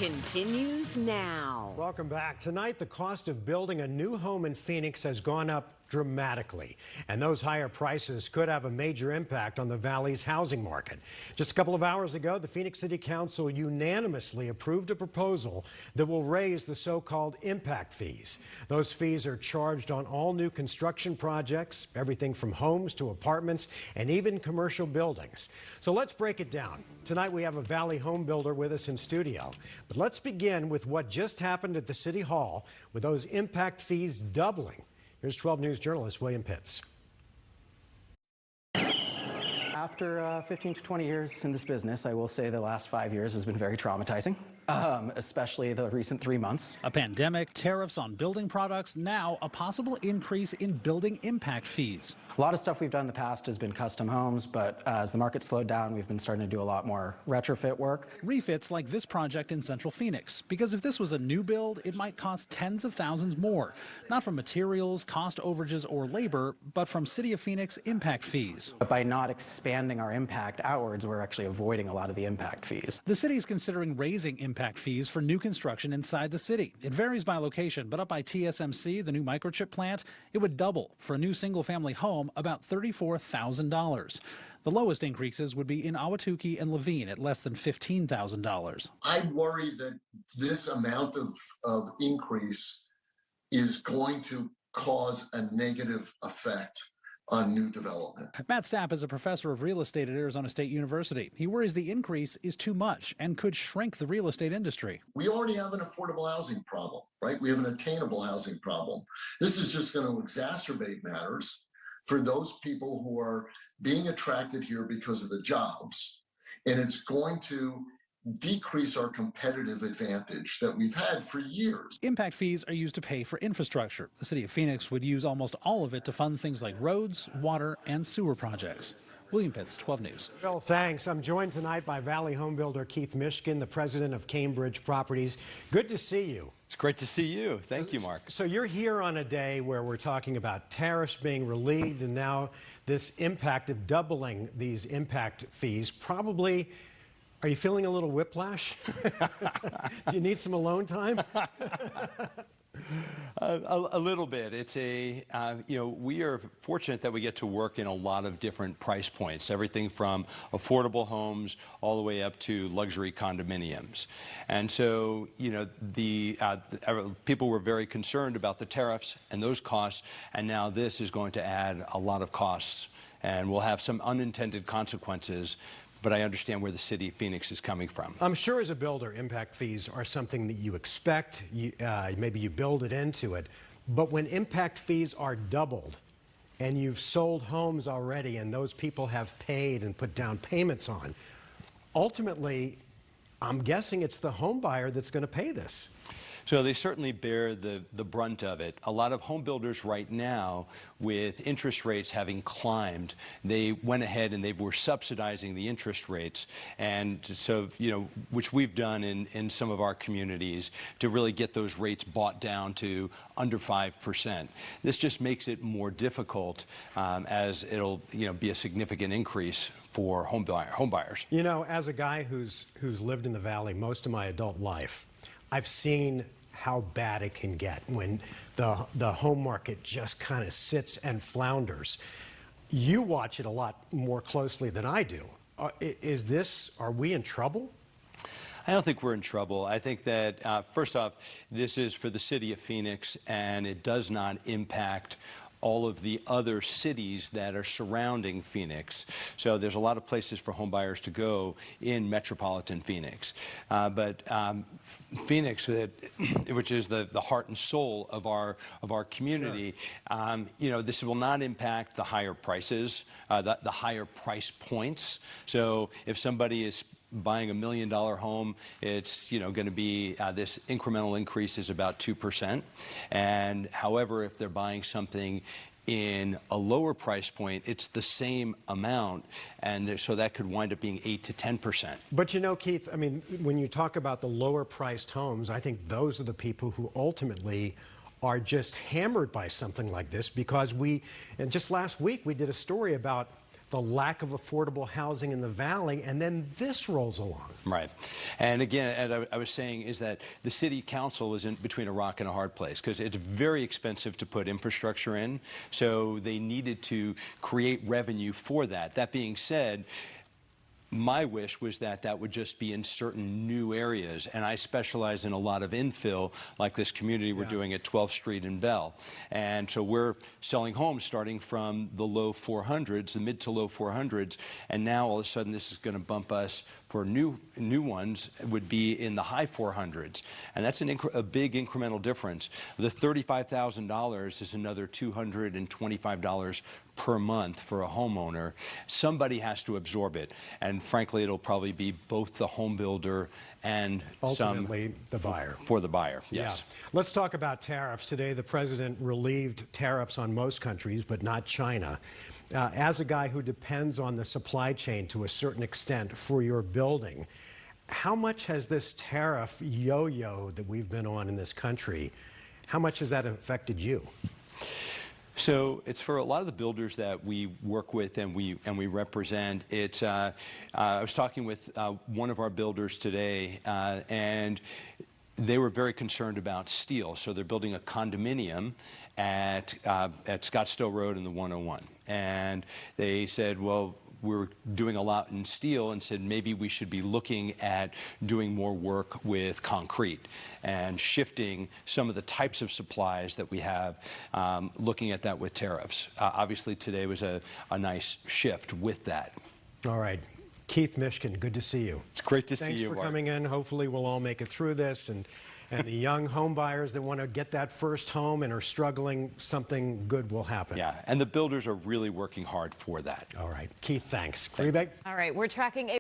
continues now. Welcome back. Tonight, the cost of building a new home in Phoenix has gone up dramatically, and those higher prices could have a major impact on the Valley's housing market. Just a couple of hours ago, the Phoenix City Council unanimously approved a proposal that will raise the so-called impact fees. Those fees are charged on all new construction projects, everything from homes to apartments and even commercial buildings. So let's break it down. Tonight we have a Valley home builder with us in studio. But let's begin with what just happened at the City Hall with those impact fees doubling. Here's 12 News journalist William Pitts. After 15 to 20 years in this business, I will say the last 5 years has been very traumatizing, especially the recent 3 months. A pandemic, tariffs on building products, now a possible increase in building impact fees. A lot of stuff we've done in the past has been custom homes, but as the market slowed down, we've been starting to do a lot more retrofit work. Refits like this project in Central Phoenix, because if this was a new build, it might cost tens of thousands more, not from materials, cost overages, or labor, but from City of Phoenix impact fees. But by not expanding our impact outwards, we're actually avoiding a lot of the impact fees. The city is considering raising impact fees for new construction inside the city. It varies by location, but up by TSMC, the new microchip plant, it would double for a new single-family home, about $34,000. The lowest increases would be in Ahwatukee and Levine at less than $15,000. I worry that this amount of increase is going to cause a negative effect on new development. Matt Stapp is a professor of real estate at Arizona State University. He worries the increase is too much and could shrink the real estate industry. We already have an affordable housing problem, right? We have an attainable housing problem. This is just going to exacerbate matters for those people who are being attracted here because of the jobs. And it's going to decrease our competitive advantage that we've had for years. Impact fees are used to pay for infrastructure. The City of Phoenix would use almost all of it to fund things like roads, water, and sewer projects. William Pitts, 12 News. Well, thanks. I'm joined tonight by Valley home builder Keith Mishkin, the president of Cambridge Properties. Good to see you. It's great to see you. Thank you, Mark. So you're here on a day where we're talking about tariffs being relieved and now this impact of doubling these impact fees. Probably, are you feeling a little whiplash? Do you need some alone time? A little bit. It's we are fortunate that we get to work in a lot of different price points, everything from affordable homes all the way up to luxury condominiums. And so, the people were very concerned about the tariffs and those costs, and now this is going to add a lot of costs, and we'll have some unintended consequences. But I understand where the city of Phoenix is coming from. I'm sure as a builder, impact fees are something that you expect. Maybe you build it into it. But when impact fees are doubled and you've sold homes already and those people have paid and put down payments on, ultimately, I'm guessing it's the home buyer that's going to pay this. So they certainly bear the brunt of it. A lot of home builders right now, with interest rates having climbed, they went ahead and they were subsidizing the interest rates. And so, which we've done in some of our communities to really get those rates bought down to under 5%. This just makes it more difficult as it'll, be a significant increase for home buyers. As a guy who's lived in the Valley most of my adult life, I've seen how bad it can get when the home market just kind of sits and flounders. You watch it a lot more closely than I do. Are we in trouble? I don't think we're in trouble. I think that, first off, this is for the city of Phoenix, and it does not impact all of the other cities that are surrounding Phoenix. So there's a lot of places for home buyers to go in metropolitan Phoenix. But Phoenix, which is the heart and soul of our community, sure. This will not impact the higher prices, the higher price points. So if somebody is buying $1 million home, it's going to be this incremental increase is about 2%. And however, if they're buying something in a lower price point, it's the same amount, and so that could wind up being 8 to 10%. But Keith, I mean, when you talk about the lower priced homes, I think those are the people who ultimately are just hammered by something like this, because and just last week we did a story about the lack of affordable housing in the valley, and then this rolls along. Right. And again, as I was saying, is that the city council is in between a rock and a hard place because it's very expensive to put infrastructure in. So they needed to create revenue for that. That being said, my wish was that that would just be in certain new areas, and I specialize in a lot of infill, like this community we're doing at 12th Street in Bell. And so we're selling homes starting from the low 400s, the mid to low 400s, and now all of a sudden this is going to bump us for new ones would be in the high 400s, and that's a big incremental difference. The $35,000 is another $225 per month for a homeowner. Somebody has to absorb it, and frankly, it'll probably be both the home builder and ultimately the buyer. For the buyer, yes. Yeah. Let's talk about tariffs. Today, the president relieved tariffs on most countries, but not China. As a guy who depends on the supply chain to a certain extent for your building, how much has this tariff yo-yo that we've been on in this country, how much has that affected you? So it's for a lot of the builders that we work with and we represent. It's I was talking with one of our builders today, and they were very concerned about steel. So they're building a condominium at Scottsdale Road and the 101, and they said, well, we're doing a lot in steel, and said maybe we should be looking at doing more work with concrete and shifting some of the types of supplies that we have, looking at that with tariffs. Obviously today was a nice shift with that. All right. Keith Mishkin, good to see you. It's great to see you, Thanks for Mark. coming in. Hopefully we'll all make it through this, and the young home buyers that want to get that first home and are struggling, something good will happen. Yeah, and the builders are really working hard for that. All right. Keith, thanks. All right, we're tracking